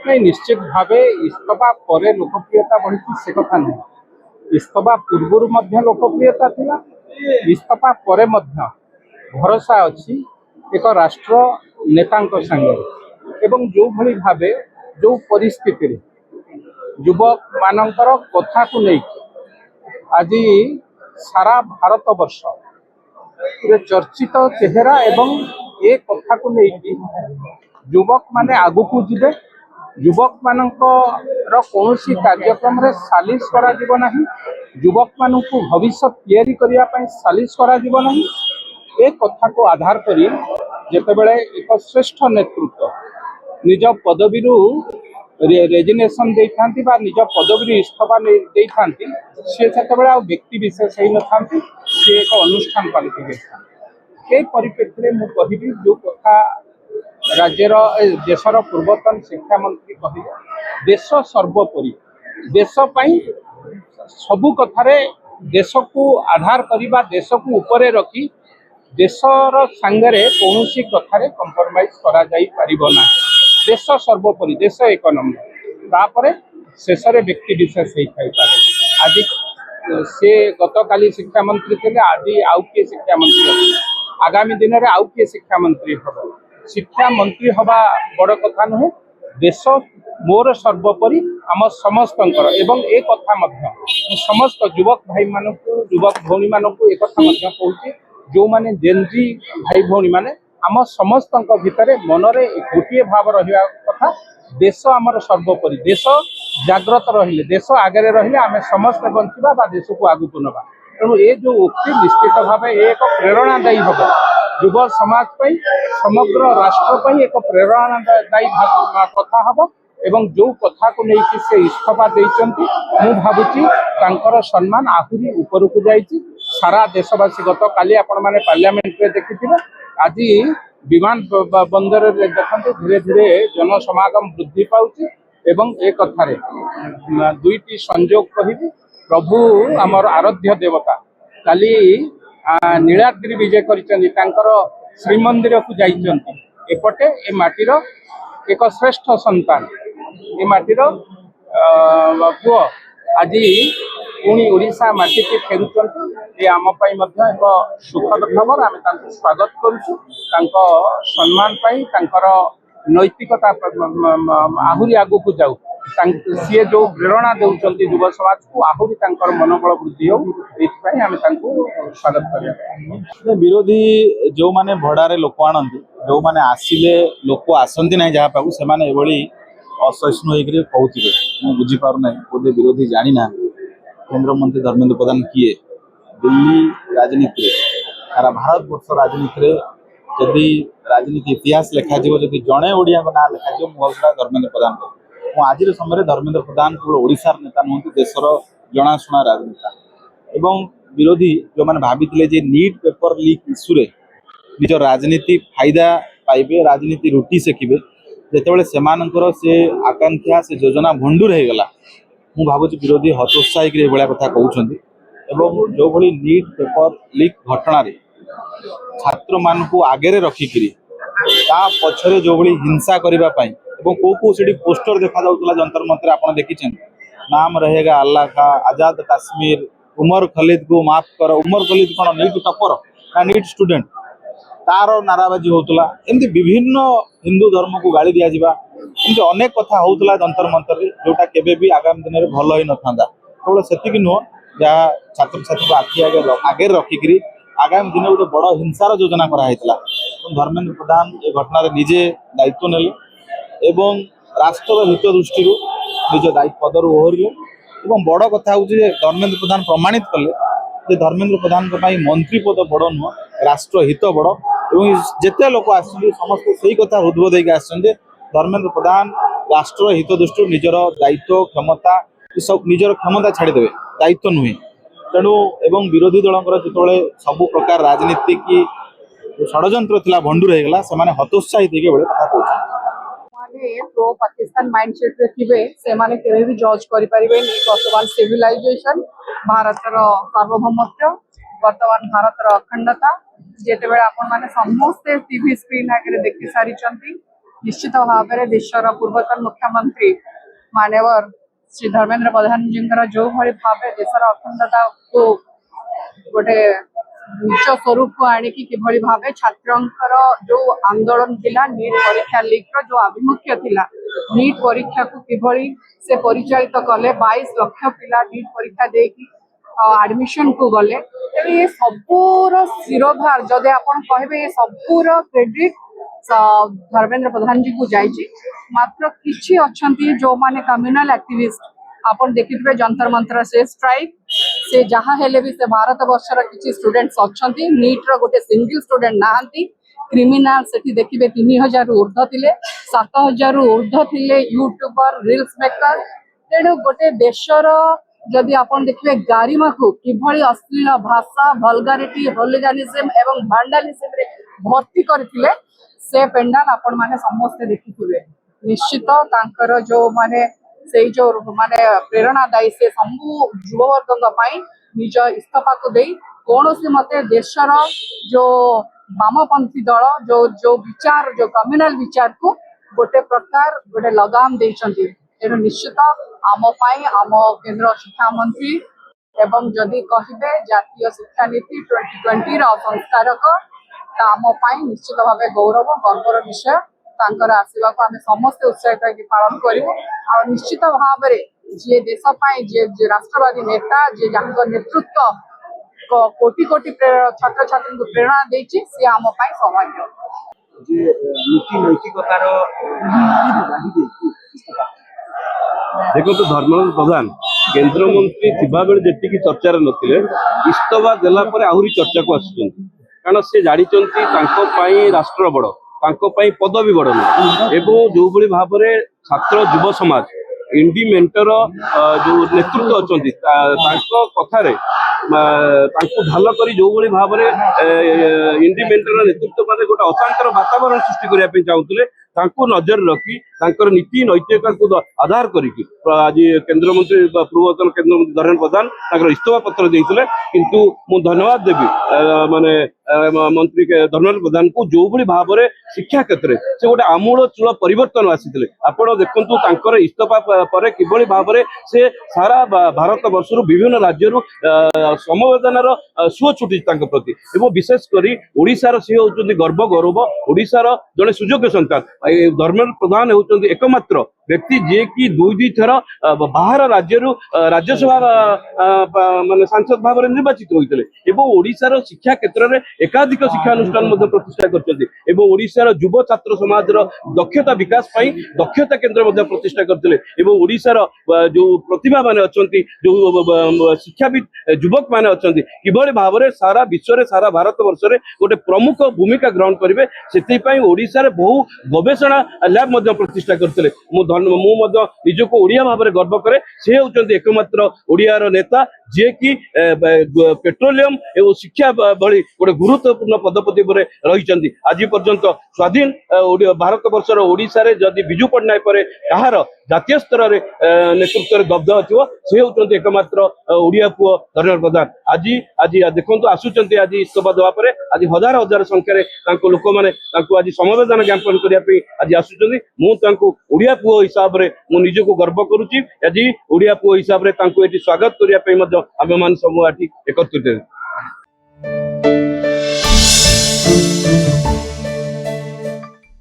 नहीं निश्चित भाव इस्तफा पर लोकप्रियता बढ़ी से कथा नहीं। इस्तफा पूर्वर लोकप्रियता थिला, इस्तफा पर भरोसा अच्छी एक राष्ट्र नेता संगे एवं जो भली भावे जो परिस्थिति युवक मानकर कथा को नहीं आज सारा भारत वर्ष चर्चित चेहरा एवं ए कथा को नहीं युवक माने आगु को जिबे युवक मानकर कौन कार्यक्रम रे सालिश करा जीव नहीं, युवक मान भविष्य तैयारी करने सालिश करा जीव नहीं। ए कथा को आधार करी जेतेबेले एक श्रेष्ठ नेतृत्व निज पदवी रेजिग्नेशन देथांती बा निज पदवी इस्तफा देथांती से सेतेबेले आ व्यक्ति विशेष ही न थांती, से एक अनुष्ठान पालित देथांती। ए परिप्रेक्षी में मु कहिबी जो कथा राज्यर देशर पूर्वतन शिक्षा मंत्री कहे देश सर्वोपरि देश सबु कथारे देश को आधार करने देश को ऊपर रखी देशर सांगरे कौन कथारे कंप्रोमाइज करा जाई परिबो ना। देश सर्वोपरि देश एक नंबर तापर शेष व्यक्ति विशेष होता है। आज से गत काली शिक्षा मंत्री थे, आज आउ किए शिक्षा मंत्री आगामी दिन में आउ किए शिक्षा मंत्री हम शिक्षा मंत्री हवा बड़ कथा नुहे। देश मोर सर्वोपरि आम समस्त एवं एक कथा समस्त युवक भाई मान युवक भौणी मान एक कहूँ जो माने जेनजी भाई भौणी माने आम समस्त भितर मनरे गोटे भाव रहा कथा देश आमर सर्वोपरि देश जाग्रत रहिले देश आगे रहिले आम समस्त बंचा बा देश को आगु को नवा। तेणु ये जो उक्ति निश्चित भाव एक प्रेरणादायी हम युव समाज पर समग्र राष्ट्र पर एक प्रेरणादायी कथा हम एवं जो कथा को लेकिन से इस्तफा देइचंती मु भाबुची तांकर सम्मान आहुरी ऊपर को जाइछि। सारा देशवासी गत काली आपण माने पार्लियामेंट रे देखिथिबे आज विमान बंदर देखते धीरे धीरे जनसमागम वृद्धि पाउछि एवं ए कथारे दुईटी संयोग कहिबी प्रभु आमर आराध्य देवता काली नीलाद्रि विजय करिसेंती तांकर श्रीमंदिर को जाइचंती एपटे ए माटीर एक श्रेष्ठ संतान ए माटीर पुओ आज पुणी ओडिशा माटी के फेरुचंती ये आम पाई मध्य एक सुखद खबर। आम तांको स्वागत करूछु तांको सम्मान पाई तांकर नैतिकता आहुरी आगु को जाऊ सी जो प्रेरणा देउचंती युव समाज को आहुरी तांकर मनोबल वृद्धि हो एथि आम तांको स्वागत करिया। विरोधी जो माने भड़ारे लोक आनंदी जो माने आसिले लोक आसंती नहीं जहाँ पाकू से माने एभली असहिष्णु होकर कहते मुझे बुझी पार ना बोधे विरोधी जानी ना केंद्र मंत्री धर्मेंद्र प्रधान किए दिल्ली राजनीति सारा भारत वर्ष राजनीति जदि राजनीति इतिहास लिखा जदि जड़े ओडिया ना लिखा मुझे धर्मेंद्र प्रधान को आज समय धर्मेंद्र प्रधान केवल ओडिशार नेता नुहति देशर जनाशुना राजनेता एवं विरोधी जो मैंने भाभी नीट पेपर लीक इश्यूरे निज राजनीति फायदा पाइबे राजनीति रुटी सेकिबे जितेबाला से आकांक्षा से योजना भंडूर हो गला मु भावुँ विरोधी हतोत्साहिक भाया कथा कहते जो भली नीट पेपर लीक घटना छात्र मान को आगे रखिकी पछरे जो भली हिंसा करने कौ से पोस्टर देखा जंतर मंतर आप देखी नाम रहेगा अल्लाह का आजाद काश्मीर उमर खलीद को माफ कर उमर खलीद कौन नीट टपर ना नीट स्टूडेंट तार नाराबाजी होता एमती विभिन्न हिंदू धर्म को गाड़ी दि जावा एमती अनेक कथा होता जंतर मंतर जोटा केबे भी आगामी दिन में भल ही न था केवल से नुह जहाँ छात्र छात्री को आखि आगे रखिकी आगामी दिन गोटे बड़ हिंसार योजना कराई धर्मेंद्र प्रधान ये घटना निजे दायित्व नेले एवं राष्ट्र हित दृष्टि निज दायित्व पदर ओहरिले एवं बड़ कथा हूँ धर्मेंद्र प्रधान प्रमाणित कले धर्मेंद्र प्रधान मंत्री पद बड़ नुह राष्ट्र हित बड़ और जिते लोक आस समस्त से कथा हृदबोध होकर धर्मेंद्र प्रधान राष्ट्र हित दृष्टि निजर दायित्व क्षमता सब निजर क्षमता छाड़देवे दायित्व नुहे तेणु एवं विरोधी दलर जो सब प्रकार राजनीति की षड्यंत्र थिला भंडूर होगला से हतोत्साहित होकर कथा कहते जे प्रो पाकिस्तान माइंडसेट रे थिबे से माने केबे भी जज करि परिबे वर्तमान सिविलाइजेशन भारतर सार्वभौमत्व वर्तमान भारतर अखंडता जेते बेले आपण माने समस्त टीवी स्क्रीन आगे देखि सारी चंती निश्चित भाव में देशर पूर्वतन मुख्यमंत्री मान्यवर श्री धर्मेंद्र प्रधान जी जो भाई भाव देशर अखंडता को गोटे निज स्वरूप को आणिकी किभली भावे छात्रंकर जो आंदोलन थिला नीट परीक्षा लीक रो जो आभिमुख्य थिला नीट परीक्षा को किभली से परिचालित कले 22 लाख पिला नीट परीक्षा देकी एडमिशन को गले ये सबूर शिरोभार जदि आपण कहबे ये सबूर क्रेडिट धर्मेंद्र प्रधान जी को जाइए मात्र किछि अछंती जो माने कम्युनल एक्टिविस्ट आपण देखिथिबे जंतर मंतर से स्ट्राइक से जहाँ हेले भी से भारत वर्षर किछि स्टूडेंट्स अछंती नीट रो गोटे सिंगल स्टूडेंट नाहंती क्रिमिनल सेठी देखिबे 3000 रु ऊर्ध्व थिले 7000 रु ऊर्ध्व थिले यूट्यूबर रील्स मेकर तेणु गोटे देशर जदि आपण देखिबे गारिमा को किभली अश्लील भाषा वल्गारिटी होलिगानिज्म एवं भांडालिज्म रे भर्ती करथिले से पेंडाल आपण माने समस्त देखिथिबे निश्चित तांकर जो माने से जो माने प्रेरणादायी से सबू युववर्ग निज इस्तीफा को दे कौन मते देशर जो वामपंथी दल जो जो विचार जो कम्युनल विचार को गोटे प्रकार गोटे लगाम देइछंती तेणु निश्चित आम केंद्र शिक्षा मंत्री एवं जदि कहिबे जातीय शिक्षा नीति 2020 रो संस्कारक आम निश्चित भाव गौरव गर्वर विषय तांकर आसवा को आम समस्त उत्साहित होकर पालन करूँ आ निश्चित भाव जी देश जे राष्ट्रवादी नेता जे नेतृत्व कोटि कोटि छात्र छात्री को प्रेरणा देछि सी आम सौभाग्य जे नीति नैतिकतार देखो तो धर्मेंद्र प्रधान केंद्र मंत्री थिबा बेले जेतिकी चर्चार नथिले इस्तीफा देला परे आहुरी चर्चा को आसुचंती कारण से जानिचंती तांको पई राष्ट्र बड़ तांको पई पदवी बड़ एवं जो भली भाव में छात्र युव समाज इंडी मेंटर जो नेतृत्व अच्छी कथार ढाल कर जो भली भाव में इंडी मेंटर नेतृत्व मैंने गोटे अशांतर वातावरण सृष्टि करने चाहूले नजर रखी नीति नैतिकता को आधार करके आज केंद्र मंत्री पूर्वतन केंद्र मंत्री धर्मेंद्र प्रधान इस्तीफा पत्र देते किंतु मु धन्यवाद देवी माने मंत्री धर्मेंद्र प्रधान को जो भली भाव में शिक्षा क्षेत्र से गोटे आमूल चूल परिवर्तन आसी आपण देखु इस्तीफा पर किभली भाव में से सारा भारत वर्ष विभिन्न राज्य समवेदनार सुଅ छुटी प्रति एवं विशेषकर ओडिशार सी होउछन्ति गर्व गौरव ओडिशार जड़े सुयोग्य संतान धर्मेंद्र प्रधान होउछन्ति एकमात्र व्यक्ति जे कि दुई थर बाहर राज्य राज्यसभा माने सांसद भाव में निर्वाचित होते एवं ओडिशार शिक्षा क्षेत्र में एकाधिक शिक्षानुष्ठान प्रतिष्ठा करते ओडिशार युव छात्र समाज दक्षता विकास दक्षता केंद्र प्रतिष्ठा करते ओडिशार जो प्रतिभा माने अछंती जो शिक्षाविद युवक माने अछंती किभली भाव में सारा विश्व रे सारा भारत वर्ष रे गोटे प्रमुख भूमिका ग्रहण करेंगे से ओडिशा रे बहु गवेषणा लैब मध्य प्रतिष्ठा करते निजक ओडिया भाव में गर्व करे से होउछन्ति एकमात्र ओडियार नेता जे कि पेट्रोलियम एवं शिक्षा भली गोटे गुरुत्वपूर्ण पदपति पर रही आज पर्यंत स्वाधीन भारत वर्षर ओडिशा रे जदि बिजू पट्टनायक पर कहार जातीय स्तर में नेतृत्व दग्ध अच्छो से होउछन्ति एकमात्र ओडिया पुओ धर्मेंद्र प्रधान आज आज देखो आसुचंती आज इस्तीफा देवा पर आज हजार हजार संख्यार लोक मैंने आज समवेदना ज्ञापन करने आज आसुचंती मु ओडिया पुओ हिसाब से मु निजको गर्व करुच्ची आज ओडिया पुओ हिसाब से स्वागत करने आम मान समूह एकत्रित।